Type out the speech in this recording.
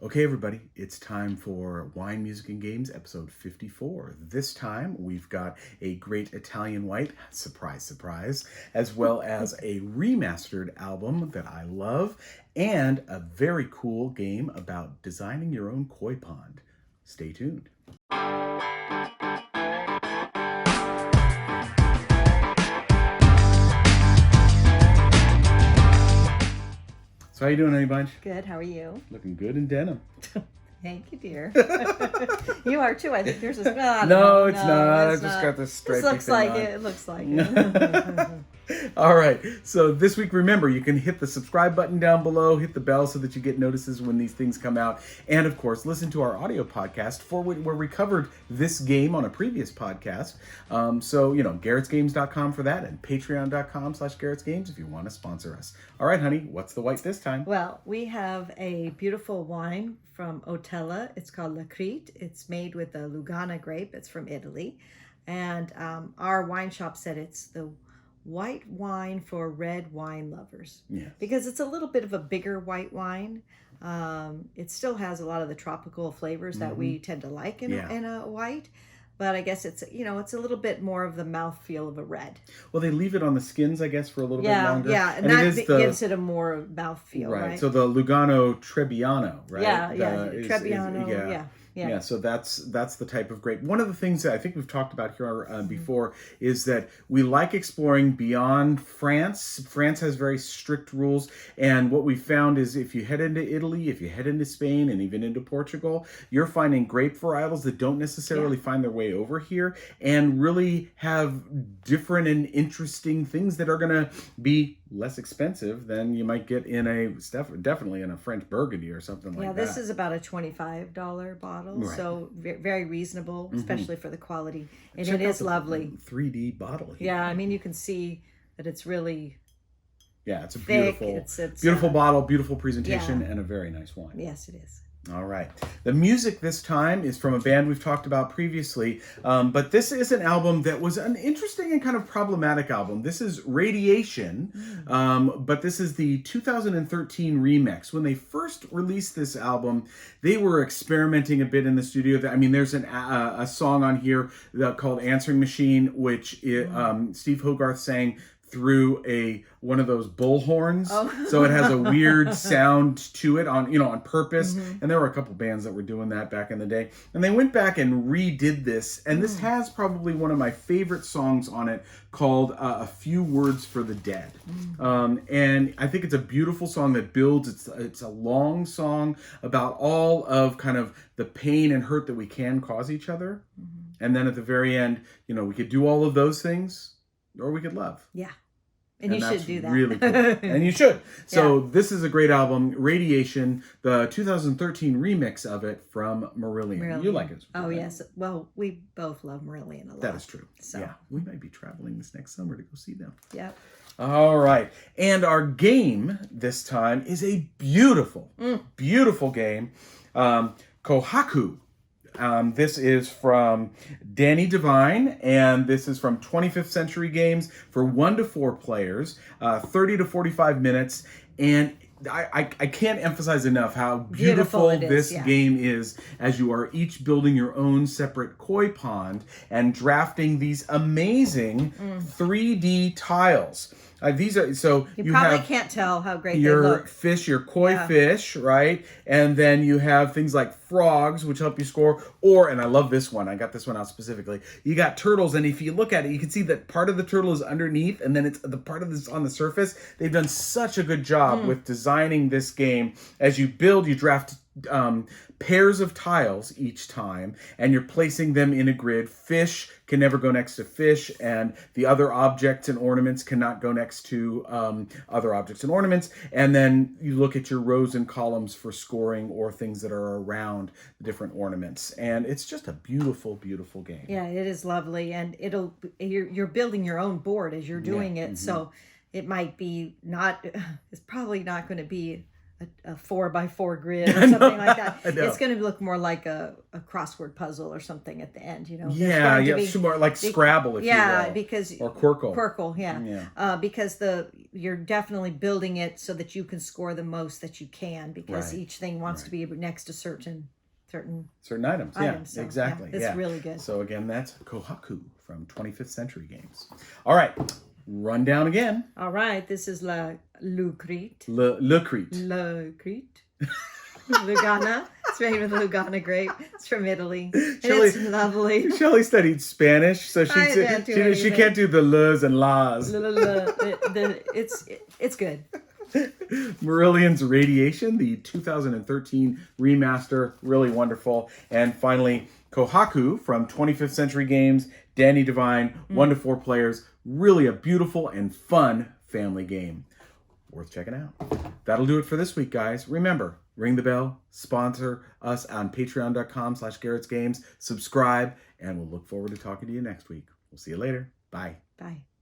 Okay, everybody, it's time for Wine, Music, and Games, episode 54. This time, we've got a great Italian white, surprise, surprise, as well as a remastered album that I love, and a very cool game about designing your own koi pond. Stay tuned. So how you doing, Honey Bunch? Good. How are you? Looking good in denim. Thank you, dear. You are too. I think yours is not. No, it's not. I just got this stripy This looks thing like on. it. It looks like it. All right. So this week, remember, you can hit the subscribe button down below, hit the bell so that you get notices when these things come out. And of course, listen to our audio podcast where we covered this game on a previous podcast. So, GarrettsGames.com for that and patreon.com/GarrettsGames if you want to sponsor us. All right, honey, what's the white this time? Well, we have a beautiful wine from Otella. It's called Creete. It's made with the Lugana grape. It's from Italy. And our wine shop said it's the white wine for red wine lovers. Yes. Because it's a little bit of a bigger white wine. It still has a lot of the tropical flavors that we tend to like in a white. But I guess it's a little bit more of the mouthfeel of a red. Well, they leave it on the skins, I guess, for a little bit longer. Yeah, and that gives it a more mouthfeel, right? So the Lugano Trebbiano, right? Trebbiano, Yeah, so that's the type of grape. One of the things that I think we've talked about here before is that we like exploring beyond France. France has very strict rules, and what we found is if you head into Italy, if you head into Spain, and even into Portugal, you're finding grape varietals that don't necessarily find their way over here and really have different and interesting things that are going to be less expensive than you might get in definitely in a French Burgundy or something like that. Yeah, this is about a $25 bottle, right. So very reasonable, especially for the quality. And it is lovely. 3D bottle here. Yeah, I mean, you can see that it's really it's a thick. beautiful, It's beautiful bottle, beautiful presentation, and a very nice wine. Yes, it is. All right. The music this time is from a band we've talked about previously, but this is an album that was an interesting and kind of problematic album. This is Radiation, but this is the 2013 remix. When they first released this album, they were experimenting a bit in the studio. There's a song on here called Answering Machine, which Steve Hogarth sang through one of those bull horns, so it has a weird sound to it on purpose. And there were a couple bands that were doing that back in the day, and they went back and redid this. And this has probably one of my favorite songs on it, called "A Few Words for the Dead." And I think it's a beautiful song that builds. It's a long song about all of kind of the pain and hurt that we can cause each other, and then at the very end, we could do all of those things, or we could love. Yeah. And you should do that. Really cool. And you should. So This is a great album, Radiation, the 2013 remix of it from Marillion. You like it? Oh, yes. Well, we both love Marillion a lot. That is true. So. Yeah. We might be traveling this next summer to go see them. Yep. All right. And our game this time is a beautiful, beautiful game. Kohaku. This is from Danny Devine, and this is from 25th Century Games for 1 to 4 players, 30 to 45 minutes, and I can't emphasize enough how beautiful this game is, as you are each building your own separate koi pond and drafting these amazing 3D tiles. These are you probably can't tell how great your they look. Fish, your koi fish, right? And then you have things like frogs, which help you score. And I love this one. I got this one out specifically. You got turtles, and if you look at it, you can see that part of the turtle is underneath, and then it's the part of this on the surface. They've done such a good job with designing this game. As you build, you draft pairs of tiles each time, and you're placing them in a grid. Fish can never go next to fish, and the other objects and ornaments cannot go next to other objects and ornaments. And then you look at your rows and columns for scoring or things that are around the different ornaments. And it's just a beautiful, beautiful game. Yeah, it is lovely, and you're building your own board as you're doing it, so it might be it's probably not going to be a 4x4 grid or something like that. I know. It's going to look more like a crossword puzzle or something at the end. There's Yeah, going to yeah, be, more like Scrabble, if you will. because Or Quirkle. Quirkle, yeah. Yeah. Because you're definitely building it so that you can score the most that you can, because Right. each thing wants to be next to certain items. Yeah, So, exactly. Yeah, it's really good. So again, that's Kohaku from 25th Century Games. All right, rundown again. All right, this is Le Creete. Le Creete. Le Creete. Lugana. It's made with Lugana grape. It's from Italy. And Shelley- it's lovely. Shelley studied Spanish, so she anything. can't do the le's and las. It's good. Marillion's Radiation, the 2013 remaster, really wonderful. And finally, Kohaku from 25th Century Games, Danny Devine, 1 to 4 players. Really a beautiful and fun family game. Worth checking out. That'll do it for this week, guys. Remember, ring the bell, sponsor us on patreon.com/Garrett'sGames, subscribe, and we'll look forward to talking to you next week. We'll see you later. Bye. Bye.